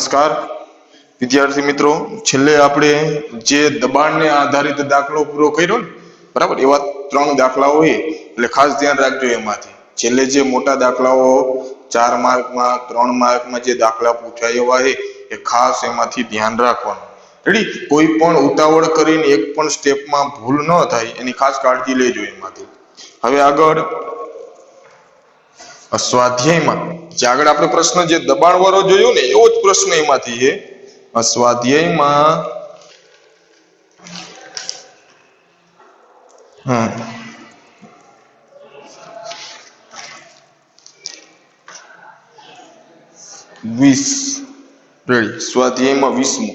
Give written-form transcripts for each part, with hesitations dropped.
નમસ્કાર વિદ્યાર્થી મિત્રો, છેલ્લે આપણે જે દબાણને આધારિત દાખલો પૂરો કર્યો ને, બરાબર, એવા 3 દાખલાઓ છે એટલે ખાસ ધ્યાન રાખજો. એમાંથી છેલ્લે જે મોટા દાખલાઓ 4 માર્કમાં 3 માર્કમાં જે દાખલા પૂછાય એવા છે એ ખાસ એમાંથી ધ્યાન રાખવાનું. રેડી? કોઈ પણ ઉતાવળ કરીને એક પણ સ્ટેપમાં ભૂલ ન થાય એની ખાસ કાળજી લેજો એમાંથી. હવે આગળ સ્વાધ્યાયમાં જે આગળ આપણે પ્રશ્ન જે દબાણ વાળો જોયો ને એવો જ પ્રશ્ન એમાંથી છે. સ્વાધ્યાયમાં 20 રેડી, સ્વાધ્યાયમાં 20મો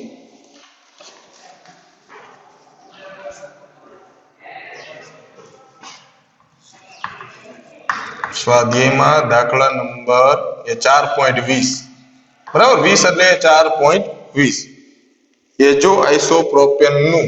સ્વાધ્યાયમાં દાખલા નંબર 4.20, બરાબર, 20 એટલે 4.20. એજો આઇસોપ્રોપેનનું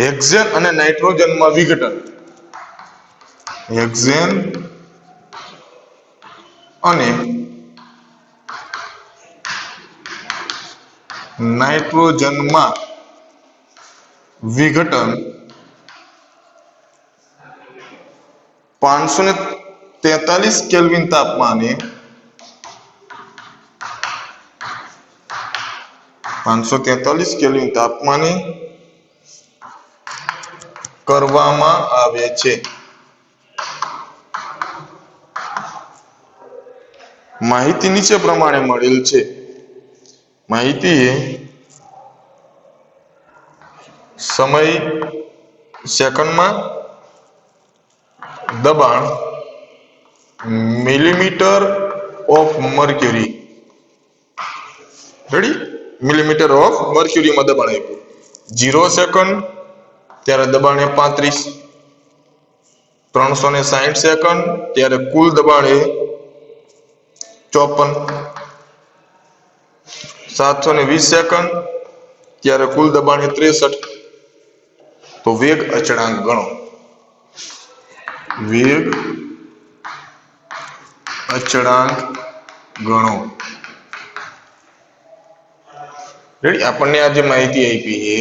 હેક્ઝેન અને નાઇટ્રોજનમાં વિઘટન, હેક્ઝેન અને નાઇટ્રોજનમાં વિઘટન 543 કેલ્વિન તાપમાને 543 કેલ્વિન તાપમાને કરવામાં આવે છે. માહિતી નીચે પ્રમાણે મળેલ છે. માહિતી સમય સેકન્ડમાં, દબાણ millimetre of mercury. Ready? Millimetre of મર્ક્યુરીમાં દબાણ આપ્યું. 0 સેકન્ડ ત્યારે દબાણ 35, 360 સેકન્ડ ત્યારે કુલ દબાણ 54, 720 સેકન્ડ ત્યારે કુલ દબાણ 63. તો વેગ અચળાંક ગણો. વેગ અચળાંક ગણો. રેડી? આપણને આ જે માહિતી આપી છે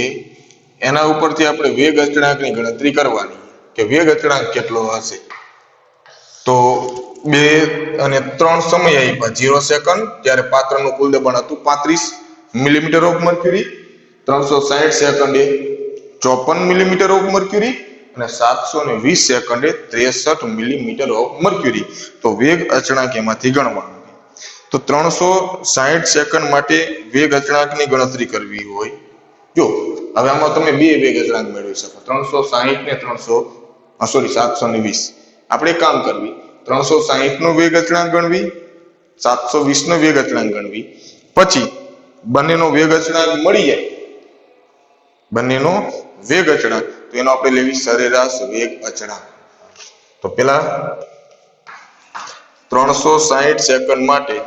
એના ઉપરથી આપણે વેગ અચળાંકની ગણતરી કરવાની કે વેગ અચળાંક કેટલો હશે. તો 2 અને 3 સમય આપ્યા. 0 સેકન્ડ ત્યારે પાત્રનું કુલ દબાણ હતું 35 millimetre of mercury, 360 સેકન્ડે 54 millimetre of mercury અને 720 સેકન્ડે 63 મિલીમીટર ઓફ મર્ક્યુરી. તો વેગ અચળાંક એમાંથી ગણવાનું. તો 360 સેકન્ડ માટે વેગ અચળાંકની ગણતરી કરવી હોય, જો હવે આમાં તમે બે વેગ અચળાંક મેળવી શકો, 360 ને 720. આપણે કામ કરવી, 360 નો વેગ અચળાંક ગણવી, 720 નો વેગ અચળાંક ગણવી, પછી બંનેનો વેગ અચળાંક મળી જાય, બંનેનો વેગ અચળાંક, તો એનો આપણે લેવી સરેરાશ વેગ અચળાંક. તો પેલા 360 સેકન્ડ માટે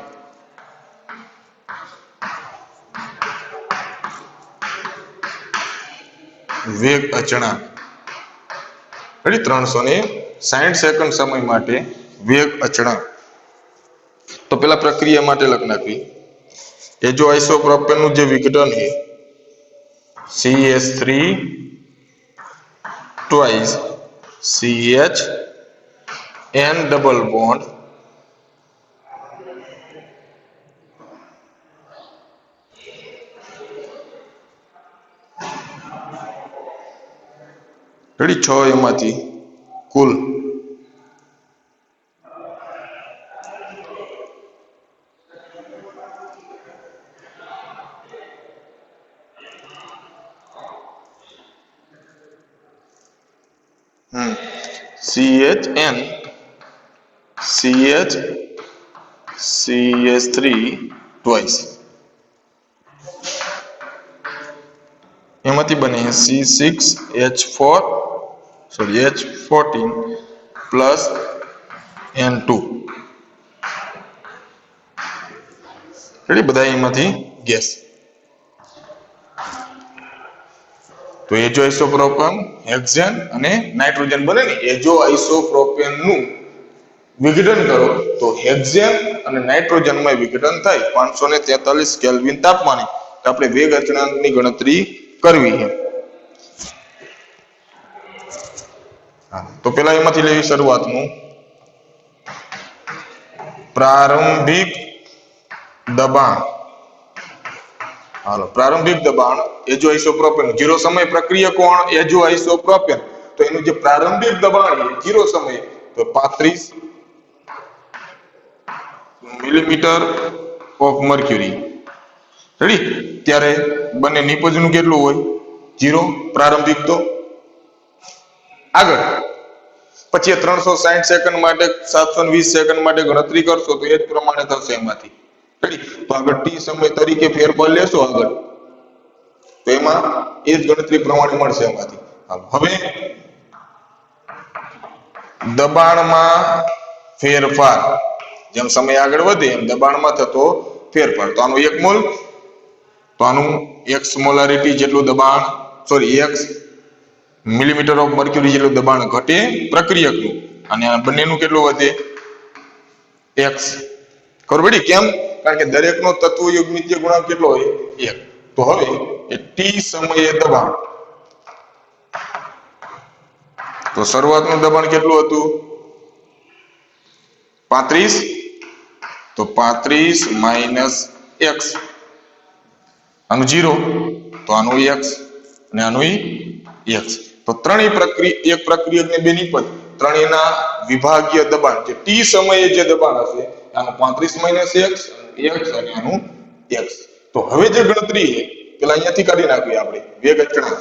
વેગ અચળાંક, રેડી? 360 સેકન્ડ સમય માટે વેગ અચળાંક. તો પેલા પ્રક્રિયા માટે લખી નાખવી. એજો આઇસોપ્રોપેનનું જે વિઘટન છે CH3 twice CHN double bond ready? 6 એમાંથી કુલ CHN CH3 twice, એમાંથી બને H14 પ્લસ N2. રેડી? બધા એમાંથી ગેસ. તો એજો આઇસોપ્રોપેન હેક્ઝેન અને નાઇટ્રોજન બને ને એજો આઇસોપ્રોપેન નું વિઘટન કરો તો હેક્ઝેન અને નાઇટ્રોજનમાં વિઘટન થાય 543 કેલ્વિન તાપમાને. આપણે વેગ અચળાંકની ગણતરી કરવી છે. તો પેલા એમાંથી લેવી શરૂઆતનું પ્રારંભિક દબાણ. હાલો, પ્રારંભિક દબાણ એજો આઇસોપ્રોપેન 0 સમય પ્રક્રિયા કોણ એજો આઇસોપ્રોપેન. તો એનું જે પ્રારંભિક દબાણ છે 0 સમય તો 35 મિલીમીટર ઓફ મર્ક્યુરી. રેડી? ત્યારે બંને નિપજનું કેટલું હોય 0 પ્રારંભિક. તો આગળ પછી 360 સેકન્ડ માટે 720 સેકન્ડ માટે ગણતરી કરશો તો એ જ પ્રમાણે થશે એમાંથી. રેડી? તો આગળ ટી સમય તરીકે ફેરફાર લેશો આગળ તો એમાં એ જ ગણતરી પ્રમાણે મળશે એમાંથી. હવે દબાણમાં ફેરફાર, જેમ સમય આગળ વધે એમ દબાણમાં થતો ફેરફાર. તો આનું 1 મોલ, તો આનું x મોલારિટી જેટલું દબાણ x મિલીમીટર ઓફ મર્ક્યુરી જેટલું દબાણ ઘટે પ્રક્રિયકનું, અને આ બંનેનું કેટલું વધે x. ખબર પડી કેમ? કારણ કે દરેકનો તત્વ યુગ્મિત્ય ગુણાંક કેટલો હોય 1. તો હવે એ t સમયે દબાણ, તો શરૂઆતનું દબાણ કેટલું હતું 35, તો 35 માઇનસ x, આનું 0 તો આનું x અને આનું x. તો ત્રણેય એક પ્રક્રિયકને બે નિપજ ત્રણેયના વિભાગીય દબાણ જે t સમયે જે દબાણ હશે આનું 35 માઇનસ x અને આનું x. તો હવે જે ગણતરી છે પેલા અહીંયાથી કાઢી નાખવી આપણે વેગ અચળાંક.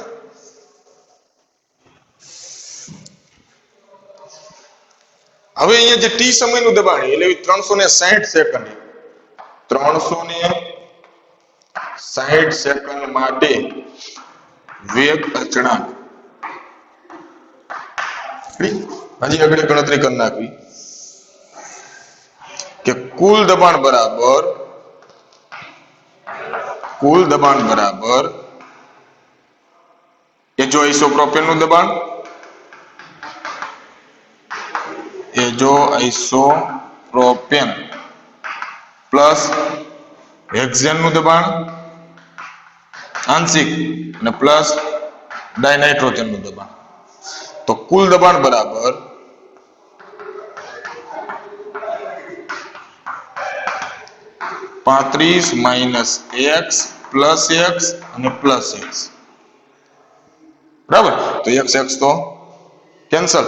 હવે અહીંયા જે t સમયનું દબાણ એટલે 360 સેકન્ડ, 360 સેકન્ડ માટે વેગ અચળાંક. હજી આગળ ગણતરી કરી નાખવી કે કુલ દબાણ બરાબર એજો આઇસોપ્રોપેનનું દબાણ, એજો આઇસોપ્રોપેન પ્લસ હેક્ઝેનનું દબાણ આંશિક અને પ્લસ ડાયનાઇટ્રોજનનું દબાણ. તો કુલ દબાણ બરાબર 35 માઇનસ x પ્લસ x અને પ્લસ x. બરાબર? તો x તો કેન્સલ.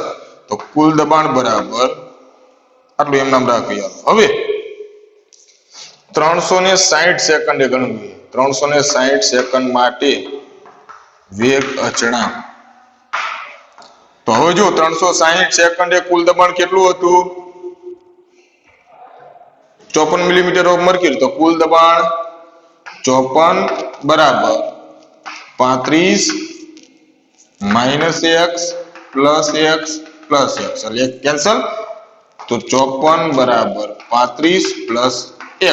તો કુલ દબાણ બરાબર આટલું એમ નામ રાખીએ. હવે 360 સેકન્ડે ગણવી, 360 સેકન્ડ માટે વેગ અચળાંક. તો હવે જો 360 સેકન્ડે કુલ દબાણ કેટલું હતું 54 મિલીમીટર ઓફ મર્ક્યુરી. તો કુલ દબાણ 54 બરાબર 35 minus x plus x plus x એટલે કેન્સલ. તો 54 બરાબર 35 પ્લસ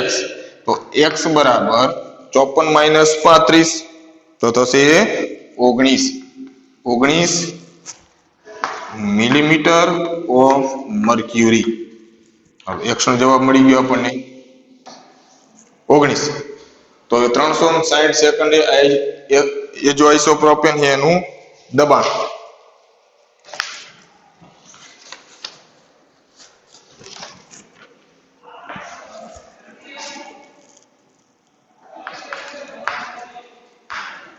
x. તો x બરાબર 54 માઇનસ 35 તો થશે 19 મિલીમીટર ઓફ મર્ક્યુરી. હવે x નો જવાબ મળી ગયો આપણને 19. તો 360 સેકન્ડે એજો આઇસોપ્રોપેન એનું દબાણ.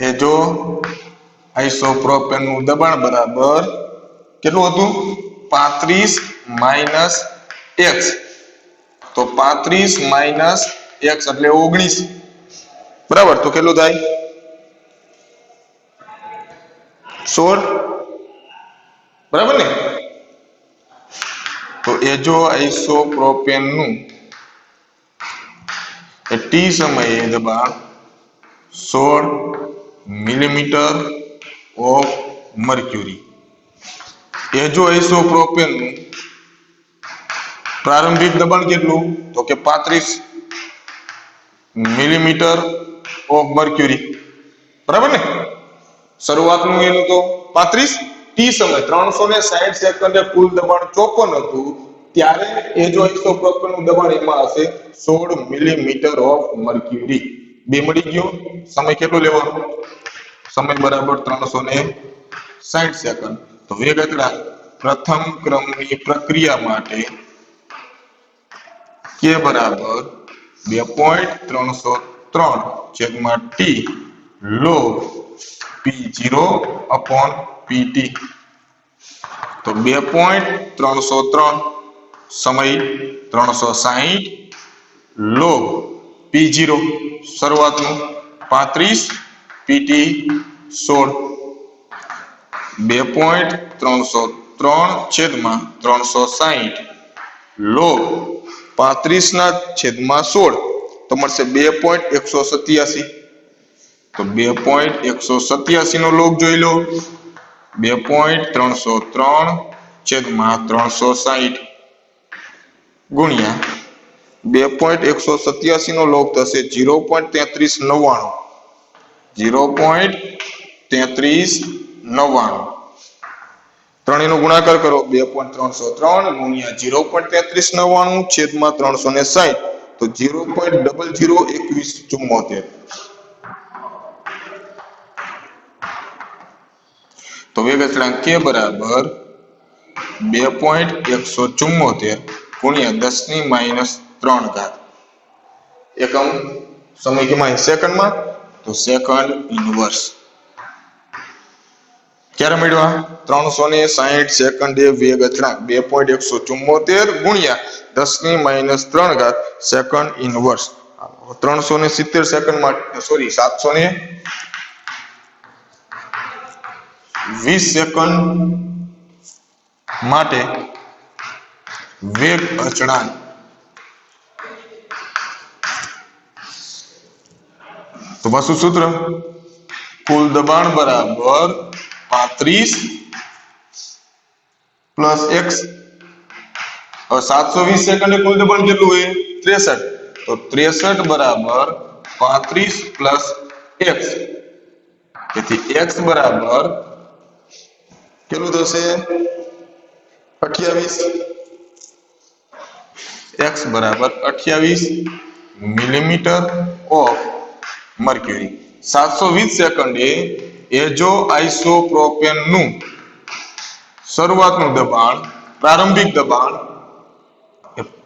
એજો આઇસોપ્રોપેનનું દબાણ બરાબર કેટલું હતું 35 માઇનસ x. તો 35 માઇનસ x એટલે 19. બરાબર? તો કેટલું થાય 16. બરાબર ને? તો એજો આઇસોપ્રોપેનનું t સમયે દબાણ 16 મિલીમીટર ઓફ મર્ક્યુરી. એજો આઇસોપ્રોપેનનું પ્રારંભિક દબાણ કેટલું તો કે 35 મિલીમીટર ઓફ મર્ક્યુરી. બરાબર ને? શરૂઆતનું એનું તો 35 ટી સમય 360 સેકન્ડે કુલ દબાણ 54 હતું ત્યારે એઝોઆઇસોપ્રોપેનનું દબાણ એમાં હશે 16 મિલીમીટર ઓફ મર્ક્યુરી. બે મળી ગયો. સમય કેટલો લેવાનો? સમય બરાબર 360 સેકન્ડ. તો વેગ અચળાંક પ્રથમ ક્રમની પ્રક્રિયા માટે કે બરાબર 2.303 છેદમાં T log P0 upon PT. તો 2.303 સમય 360 log P0 શરૂઆતનું 35 PT 16. 2.303 છેદમાં 360 log 35 ના છેદમાં 16 તો મળશે 2.187. તો 2.187 નો લોગ જોઈ લો. 2.303 છેદમાં 360 ગુણ્યા 2.187 નો લોગ થશે 0.3399. 0.3399 ત્રણેયનો ગુણાકાર કરો. 2.303 ગુણ્યા 0.3399 છેદમાં 360 તો 0.002174. તો વેગ અચળાંક કે બરાબર 2.174 ગુણ્યા 10⁻³ એકમ સમય કેમાં સેકન્ડમાં તો સેકન્ડ ઇનવર્સ. ક્યારે મળ્યો? 360 સેકન્ડે વેગ અચળાંક 2.174 ગુણ્યા 10⁻³ સેકન્ડ ઇનવર્સ. 370 સેકન્ડમાં 720 સેકન્ડ માટે વેગ અચળાંક તો પાછું સૂત્ર કુલ દબાણ બરાબર 35 પ્લસ x. 720 સેકન્ડે કુલ દબાણ કેટલું હોય? 63. તો 63 બરાબર 35 પ્લસ x. તેથી x બરાબર કેટલું થશે? 28. x બરાબર 28 મિલીમીટર ઓફ મર્ક્યુરી. 720 સેકન્ડે એઝોઆઇસોપ્રોપેનનું શરૂઆતનું દબાણ પ્રારંભિક દબાણ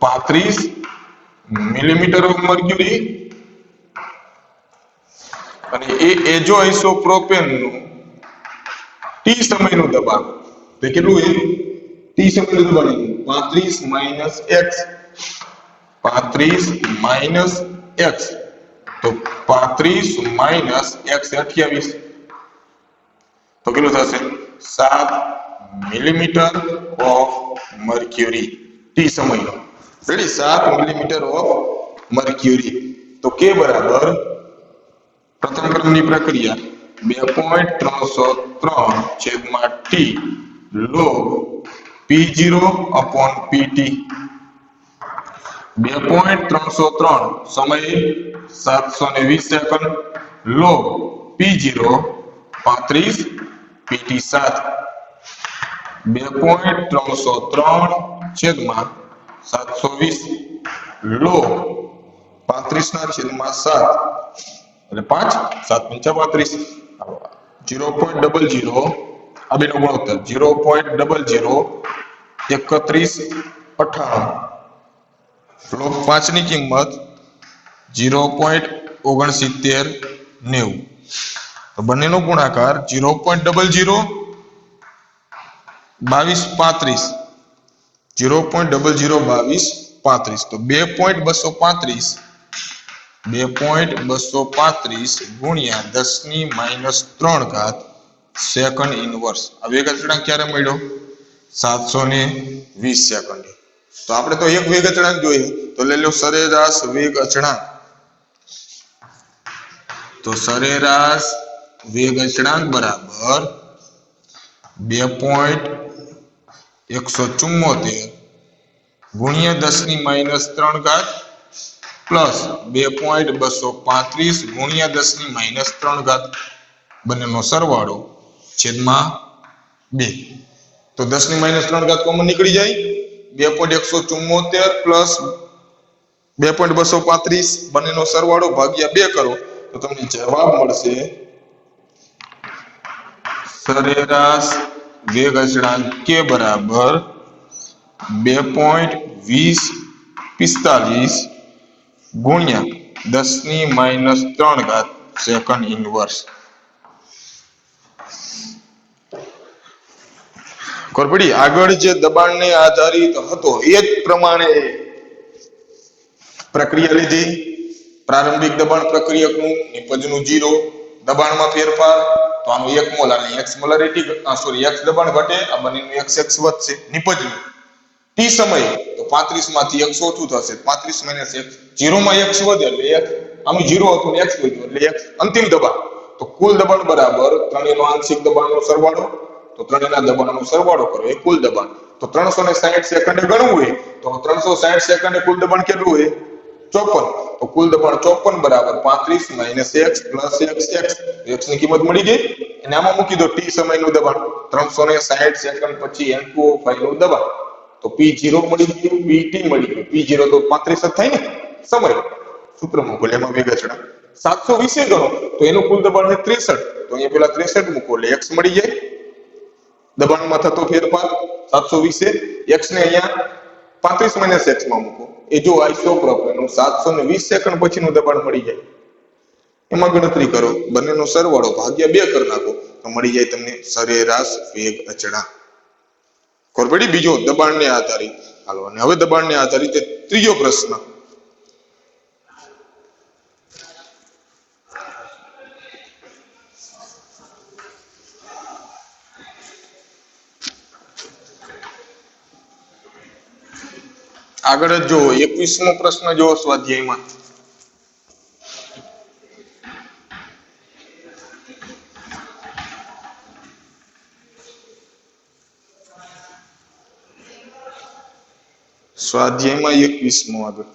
35 મિલીમીટર ઓફ મર્ક્યુરી અને એ એઝોઆઇસોપ્રોપેનનું ટી સમયનું દબાણ તો કેટલું છે? ટી સમયનું દબાણ 35 - x. 35 - x તો 35 - x 28 તો કેટલું થશે? 7 મિલીમીટર ઓફ મર્ક્યુરી ટી સમયનો. રેડી? 7 millimetre of mercury. તો કે બરાબર પ્રથમ ક્રમની પ્રક્રિયા 2.303 છેદમાં T log P0 upon PT. 2.303 સમય 720 સેકન્ડ log P0 35 PT 7. 2.303 છેદમાં 720 log 35 ના છેદમાં 7 એટલે 5 7 × 35 0.00 આ બેનો ગુણોત્તર 0.003198 log 5 ની કિંમત 0.6990 તો બંનેનો ગુણાકાર 0.002235 0.002235 તો 2.235 ગુણ્યા 10⁻³ સેકન્ડ ઇનવર્સ. આ વેગ અચળાંક ક્યારે મળ્યો? 720 સેકન્ડે. તો આપણે તો એક વેગ અચળાંક જોઈએ તો લઈ લો સરેરાશ વેગ અચળાંક. તો સરેરાશ વેગ અચળાંક બરાબર 2.174 ગુણ્યા 10⁻³ પ્લસ 2.235 ગુણ્યા 10⁻³ બંનેનો સરવાળો છેદમાં 2. તો 10 ની -3 કોમન નીકળી જાય. 2.174 પ્લસ 2.235 બંનેનો સરવાળો ભાગ્યા 2 કરો તો તમને જવાબ મળશે સરેરાશ વેગ અચળાંક કે બરાબર 2.2045 ગુણ્યા 10 ની -3 સેકન્ડ ઇનવર્સ. ખબર પડી? આગળ જે દબાણને આધારિત હતો એ જ પ્રમાણે પ્રક્રિયા લીધી. પ્રારંભિક દબાણ પ્રક્રિયકનું, નિપજનું 0, દબાણમાં ફેરફાર તો આનું 1 મોલ અને x મોલારિટી x દબાણ ઘટે, આ બંનેનું x વધશે. નિપજનું t સમય તો 35 માંથી x ઓછું થશે, 35 - x, 0 માં x વધે એટલે x, આનું 0 હતું ને x વધ્યું એટલે x. અંતિમ દબાણ તો કુલ દબાણ બરાબર ત્રણેયનો આંશિક દબાણનો સરવાળો, તો ત્રણેયના દબાણનો સરવાળો કરો એ કુલ દબાણ. તો 360 સેકન્ડે ગણવું હોય તો 360 સેકન્ડે કુલ દબાણ કેટલું હોય? 54. તો કુલ દબાણ 54 બરાબર 35 - x પ્લસ x. x ની કિંમત મળી ગઈ. અને આમાં મૂકી દો t સમયનું દબાણ 360 સેકન્ડ પછી N2O5 નું દબાણ, તો P0 મળી ગયું, Pt મળી ગયું. P0 તો 35 જ થાય ને સમય. સૂત્ર મૂકો એમાં વેગ અચળાંક 720 ગણો તો એનું કુલ દબાણ છે 63. તો અહીંયા પેલા 63 મૂકો એટલે x મળી જાય. દબાણમાં થતો ફેરફાર 720, x ને અહીંયા 35 - x માં મૂકો એ જો આઇસોપ્રોપ એનું 720 સેકન્ડ પછીનું દબાણ મળી જાય. એમાં ગણતરી કરો, બંનેનો સરવાળો ભાગ્યા 2 કરી નાખો તો મળી જાય તમને સરેરાશ વેગ અચળાંક. ખબર પડી? બીજો દબાણને આધારિત. હાલો, અને હવે દબાણને આધારિત ત્રીજો પ્રશ્ન. આગળ જો 21મો પ્રશ્ન જો સ્વાધ્યાયમાં. સ્વાધ્યાયમાં 21મો આગળ.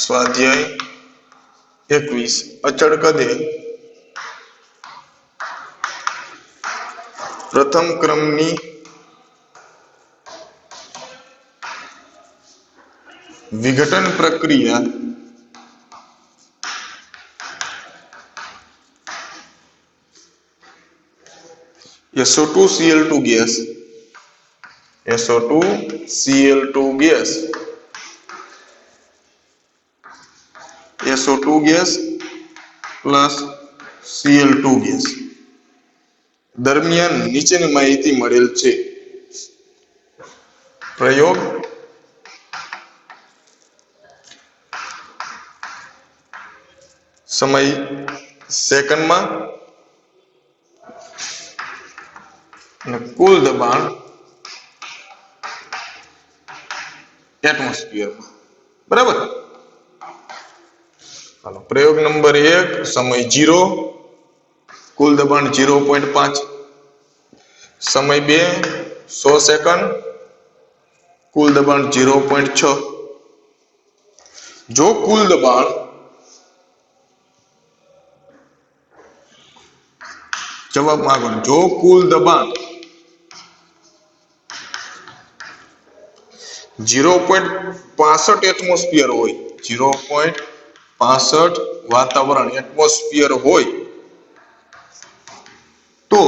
સ્વાધ્યાય 21 અચળ કદે પ્રથમ ક્રમની વિઘટન પ્રક્રિયા SO2 gas SO2 gas SO2 gas plus Cl2 gas દરમિયાન નીચેની માહિતી મળેલ છે. પ્રયોગ સમય સેકન્ડમાં અને કુલ દબાણ એટમોસ્ફિયરમાં. બરાબર? હાલો, પ્રયોગ નંબર 1 સમય 0, કુલ દબાણ 0.5, સમય 2 100 સેકન્ડ, કુલ દબાણ 0.6. જો કુલ દબાણ જવાબ માંગો, જો કુલ દબાણ 0.65 એટમોસ્ફિયર હોય, 0.65 વાતાવરણ એટમોસ્ફિયર હોય તો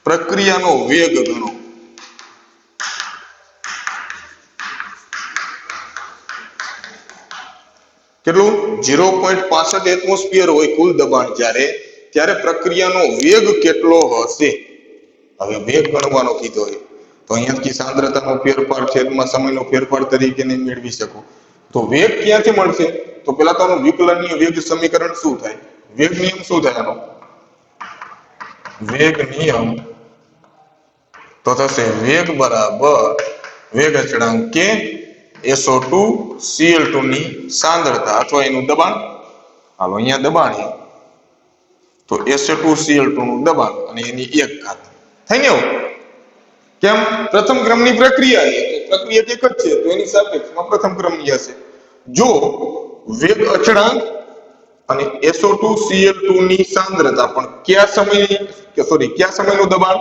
પ્રક્રિયાનો વેગ ગણો. કેટલું 0.65 એટમોસ્ફિયર હોય કુલ દબાણ ત્યારે પ્રક્રિયાનો વેગ કેટલો હશે? હવે વેગ ગણવાનો કીધો હોય તો અહીંયાથી સાંદ્રતાનો ફેરફાર છેદમાં સમયનો ફેરફાર તરીકે મેળવી શકો. તો વેગ ક્યાંથી મળશે? તો પેલા તો આનું વિકલનીય વેગ સમીકરણ શું થાય? વેગ નિયમ શું થાય આનો? વેગ નિયમ તો થશે વેગ બરાબર વેગ અચળાંક કે SO2 Cl2 ની સાંદ્રતા અથવા એનું દબાણ. હાલો અહીંયા દબાણ છે તો SO2 Cl2 નું દબાણ અને એની 1 ઘાત થાય ને. એવું કેમ? પ્રથમ ક્રમની પ્રક્રિયા છે તો પ્રક્રિયા એક જ છે તો એની સાપેક્ષમાં પ્રથમ ક્રમની હશે. જો વેગ અચળાંક અને SO2 Cl2 ની સાંદ્રતા પણ કયા સમયનું દબાણ?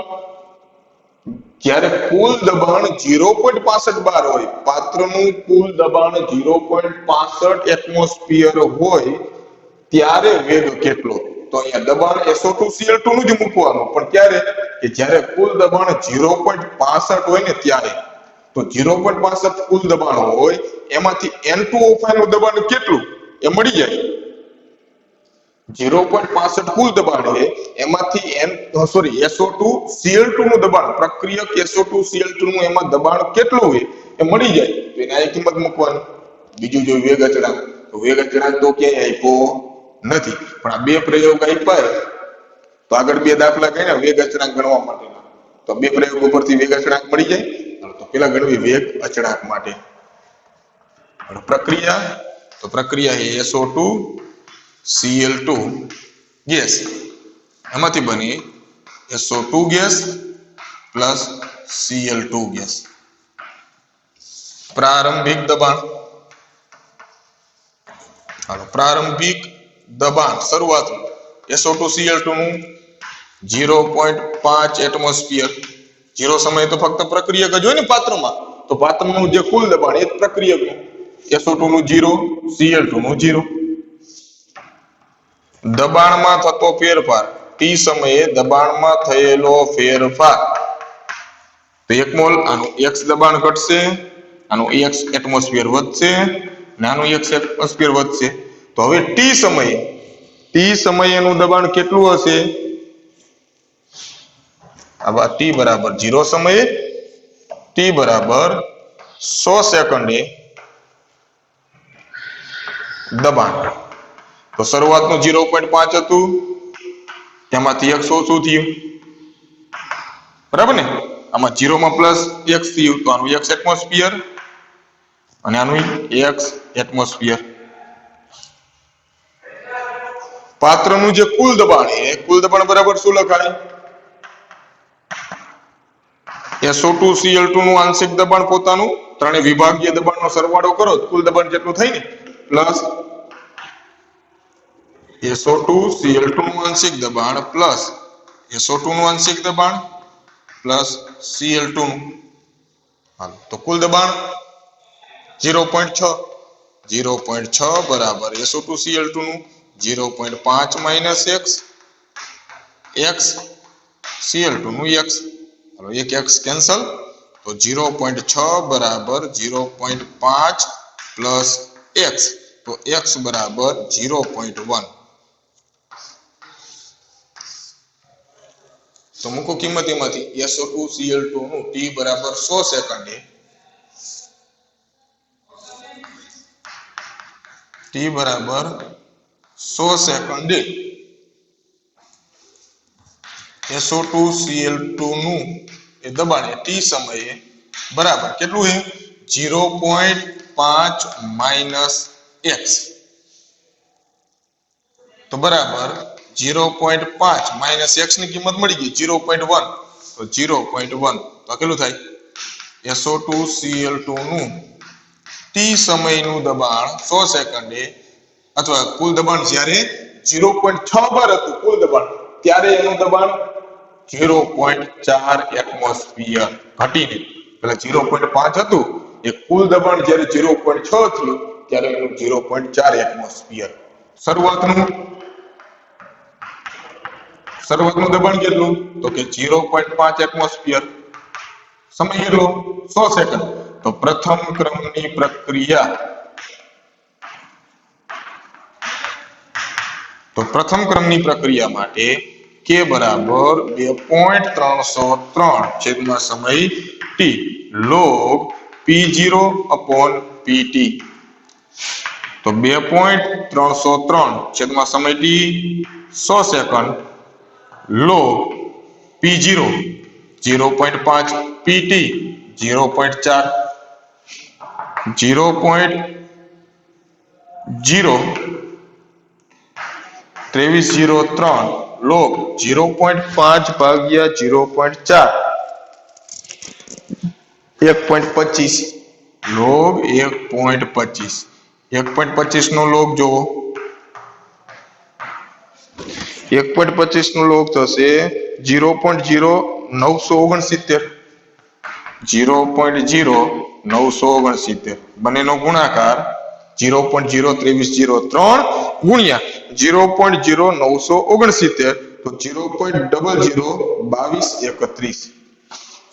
જ્યારે કુલ દબાણ 0.65 બાર હોય, પાત્રનું કુલ દબાણ 0.65 એટમોસ્ફિયર હોય ત્યારે વેગ કેટલો? તો અહીંયા દબાણ SO2 Cl2 નું જ મૂકવાનું, પણ ક્યારે? કે જ્યારે કુલ દબાણ 0.65 હોય ને ત્યારે. તો 0.65 કુલ દબાણ હોય એમાંથી N2O5 નું દબાણ કેટલું એ મળી જાય. 0.65 કુલ દબાણ છે એમાંથી SO2 Cl2 નું દબાણ, પ્રક્રિયક SO2 Cl2 નું એમાં દબાણ કેટલું હોય એ મળી જાય તો એને આ કિંમત મૂકવાની. બીજું જો વેગ અચળાંક, તો વેગ અચળાંક તો ક્યાંય આપ્યો નથી, પણ આ બે પ્રયોગ આપ્યા તો આગળ બે દાખલા કર્યા વેગ અચળાંક ગણવા માટેના, તો બે પ્રયોગ ઉપરથી વેગ અચળાંક મળી જાય. તો પેલા ગણવી વેગ અચળાંક માટે પ્રક્રિયા. તો પ્રક્રિયા એ SO2 Cl2 ગેસ, એમાંથી બની SO2 gas plus Cl2 gas. પ્રારંભિક દબાણ, હાલો પ્રારંભિક દબાણ શરૂઆતનું SO2 Cl2 નું 0.5 એટમોસ્ફિયર. 0 સમયે તો ફક્ત પ્રક્રિયક જ હોય ને પાત્રમાં, તો પાત્રનું જે કુલ દબાણ એ પ્રક્રિયકનું SO2 નું 0, Cl2 નું 0. દબાણમાં થતો ફેરફાર, T સમયે દબાણમાં થયેલો ફેરફાર. તો 1 મોલ આનું x દબાણ ઘટશે, આનું x એટમોસ્ફિયર વધશે અને આનું x એટમોસ્ફિયર વધશે. તો હવે T સમયે એનું દબાણ કેટલું હશે? આવા T બરાબર 0 સમયે, T બરાબર 100 સેકન્ડે દબાણ. તો શરૂઆતનું 0.5 હતું તેમાંથી x ઓછું થયું, બરાબર ને? આમાં 0 માં પ્લસ x થયું તો આનું x એટમોસ્ફિયર અને આનું x એટમોસ્ફિયર. પાત્રનું જે કુલ દબાણ છે, કુલ દબાણ બરાબર શું લખાય? SO2 Cl2 નું આંશિક દબાણ પોતાનું, ત્રણે વિભાગીય દબાણનો સરવાળો કરો કુલ દબાણ જેટલું થાય ને, પ્લસ SO2 Cl2 નું આંશિક દબાણ પ્લસ SO2 નું આંશિક દબાણ પ્લસ Cl2 નું. હાલ તો કુલ દબાણ 0.6 બરાબર SO2 Cl2 નું 0.5 માઇનસ x Cl2 નું x. હાલો એક x કેન્સલ, તો 0.6 બરાબર 0.5 પ્લસ x, તો x બરાબર 0.1. તો મૂકો કિંમત એમાંથી SO2 Cl2 નું T બરાબર 100 સેકન્ડે, T બરાબર 100 સેકન્ડે SO2 Cl2 નું એ દબાણ T સમયે બરાબર કેટલું છે? 0.5 માઇનસ x, તો બરાબર 0.5 માઇનસ x ની કિંમત મળી ગઈ 0.1, તો 0.1 તો કેટલું થાય? SO2 Cl2 નું T સમયનું દબાણ 100 સેકન્ડે અથવા કુલ દબાણ જ્યારે 0.6 બાર હતું કુલ દબાણ ત્યારે એનું દબાણ 0.4 એટમોસ્ફિયર ઘટીને, એટલે 0.5 હતું એ કુલ દબાણ જ્યારે 0.6 થયું ત્યારે એનું 0.4 એટમોસ્ફિયર. શરૂઆતનું દબાણ કેટલું? તો કે 0.5 એટમોસ્ફિયર. સમય કેટલો? 100 સેકન્ડ. તો પ્રથમ ક્રમની પ્રક્રિયા તો પ્રથમ ક્રમની પ્રક્રિયા માટે કે બરાબર 2.303 છેદમાં સમય t log p0 upon pt. તો 2.303 છેદમાં સમય t 100 second log p0 0.5 pt 0.4 0.02303 log 0.5 ભાગ્યા 0.4 1.25 log 1.25 1.25 નો log જોવો 1.25 નો log થશે 0.0969 0.0969 બંનેનો ગુણાકાર 0.02303 ગુણ્યા 0.0969 તો 0.002231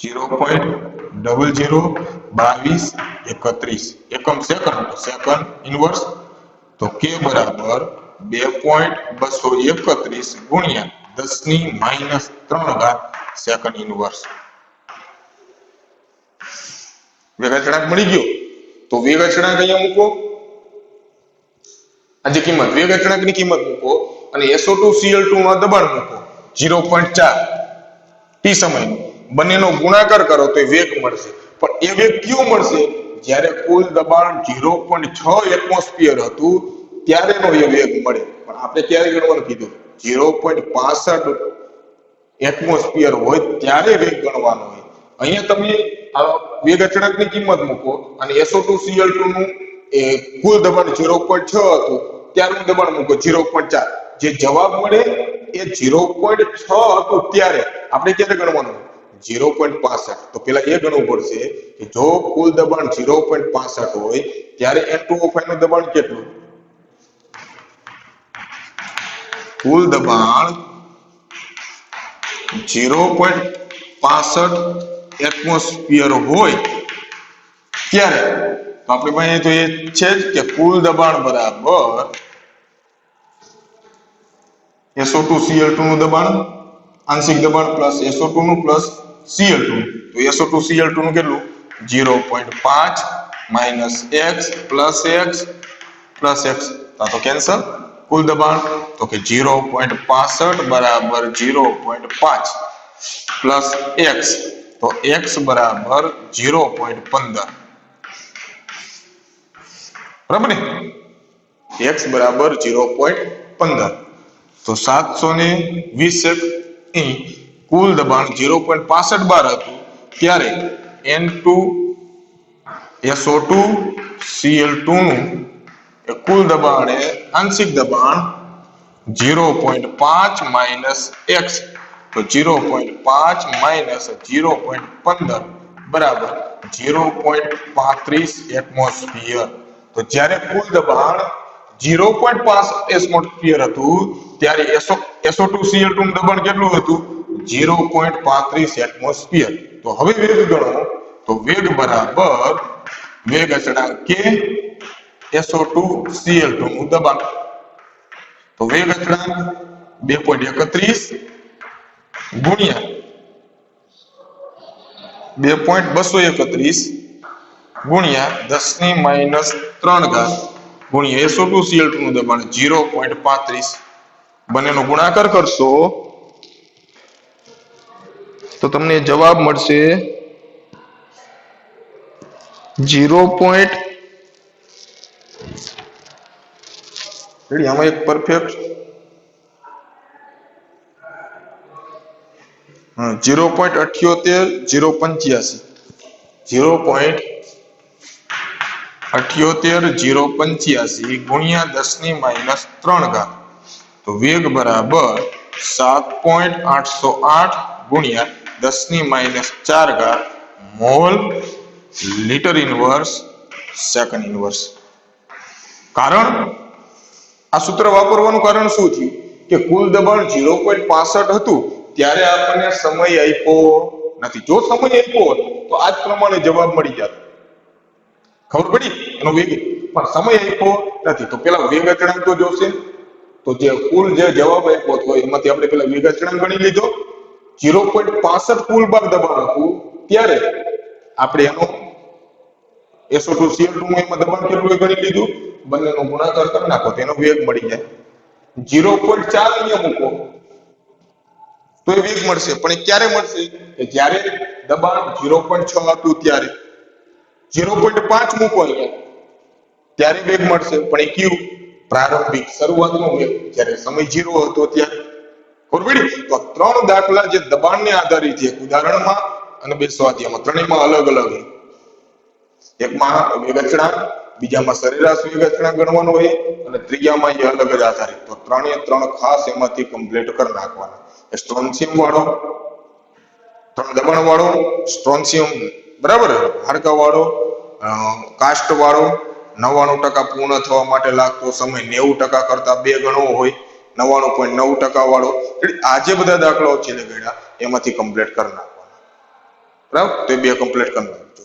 0.002231 એકમ સેકન્ડ સેકન્ડ ઇન્વર્સ તો k બરાબર 2.231 ગુણ્યા 10⁻³ સેકન્ડ ઇન્વર્સ. વેગ અચળાંક મળી ગયો. તો વેગ અચળાંક અહીંયા મૂકો, આ જે કિંમત વેગ અચળાંકની કિંમત મૂકો અને SO2Cl2 માં દબાણ મૂકો 0.4 t સમયનું, બંનેનો ગુણાકાર કરો તો વેગ મળશે. પણ એ વેગ કયો મળશે? જ્યારે કુલ દબાણ 0.6 એટમોસ્ફિયર હતું ત્યારેનો એ વેગ મળે. પણ આપણે ક્યારે ગણવાનું કીધું? 0.65 એટમોસ્ફિયર હોય ત્યારે વેગ ગણવાનો હોય. અહીંયા તમે આ વેગ અચળાંકની કિંમત મૂકો અને SO2Cl2 નું કુલ દબાણ 0.6 હતું ત્યારનું દબાણ મૂકો 0.4, જે જવાબ મળે એ 0.6 હતું ત્યારે. આપણે ક્યારે ગણવાનું? 0.65. તો પેલા એ ગણવું પડશે કે જો કુલ દબાણ 0.65 હોય ત્યારે N2O5 નું દબાણ કેટલું? કુલ દબાણ 0.65 એટમોસ્ફિયર હોય ત્યારે આપણી પાસે તો એ છે જ કે કુલ દબાણ બરાબર SO2Cl2 નું દબાણ આંશિક દબાણ પ્લસ SO2 નું પ્લસ Cl2 નું. તો SO2Cl2 નું કેટલું? 0.5 minus x plus x plus x. તો કેન્સલ. કુલ દબાણ તો કે 0.65 બરાબર 0.5 પ્લસ x, તો x બરાબર 0.15. બરાબર ને? x બરાબર 0.15. તો 720 ની કુલ દબાણ 0.65 બાર હતું ત્યારે N2SO2Cl2 નું કુલ દબાણ એ આંશિક દબાણ 0.5 માઇનસ x, તો 0.5 માઇનસ 0.15 બરાબર 0.35 એટમોસ્ફિયર. તો જ્યારે કુલ દબાણ 0.5 એટમોસ્ફિયર હતું ત્યારે SO2Cl2 નું દબાણ કેટલું હતું? 0.35 એટમોસ્ફિયર. તો હવે વેગ ગણો. તો વેગ બરાબર વેગ અચળાંક કે SO2Cl2 નું દબાણ. તો વેગ અચળાંક 2.31 ગુણ્યા 2.231 ગુણ્યા 10⁻³ ગુણ્યા SO2Cl2 નું દબાણ 0.35. બંનેનો ગુણાકાર કરશો તો તમને જવાબ મળશે 0. આમાં એક પરફેક્ટ 0.78 0.85 0.78 ગુણ્યા 10⁻³. તો વેગ બરાબર 7.808 ગુણ્યા 10⁻⁴ mall litre inverse second inverse. કારણ આ સૂત્ર વાપરવાનું કારણ શું થયું કે કુલ દબાણ 0.65 હતું ત્યારે આપણને સમય આપ્યો નથી. જો સમય આપ્યો હોત તો આ જ પ્રમાણે જવાબ મળી જાત. ખબર પડી એનો વેગ, પણ સમય આપ્યો નથી તો પેલા વેગ અચળાંક તો જોશે. તો જે કુલ જે જવાબ આપ્યો હતો એમાંથી આપણે પેલા વેગ અચળાંક ગણી લીધો 0.65 કુલ બાર દબાણ હતું ત્યારે આપણે એનો SO2 નું એમાં દબાણ કેટલું ગણી લીધું બંનેનો ગુણાકાર કરી નાખો તેનો વેગ મળી જાય 0.4 અહીંયા મૂકો તો એ વેગ મળશે પણ એ ક્યારે મળશે કે જ્યારે દબાણ 0.6 હતું ત્યારે 0.5 મૂકો અહીંયા ત્યારે વેગ મળશે પણ એ કયું પ્રારંભિક શરૂઆતનો વેગ જ્યારે સમય 0 હતો ત્યારે ખબર પડી તો ત્રણ દાખલા જે દબાણને આધારિત છે ઉદાહરણમાં અને બે સ્વાધ્યાયમાં ત્રણેયમાં અલગ અલગ એકમાં વેગ અચળાંક બીજામાં સરેરાશ વેગ અચળાંક ગણવાનો હોય અને ત્રીજામાં એ અલગ જ આધારિત તો ત્રણે ત્રણ ખાસ એમાંથી કમ્પ્લીટ કરી નાખવાના સ્ટ્રોન્શિયમ વાળો ત્રણ દબાણ વાળો સ્ટ્રોન્શિયમ બરાબર હાડકા વાળો કાસ્ટ વાળો 99% પૂર્ણ થવા માટે લાગતો સમય 90% કરતા 2 ગણો હોય 99.9% વાળો એટલે આ જે બધા દાખલાઓ છે ને ગણ્યા એમાંથી કમ્પ્લીટ કરી નાખવાના બરાબર તો એ બે કમ્પ્લીટ કરી નાખજો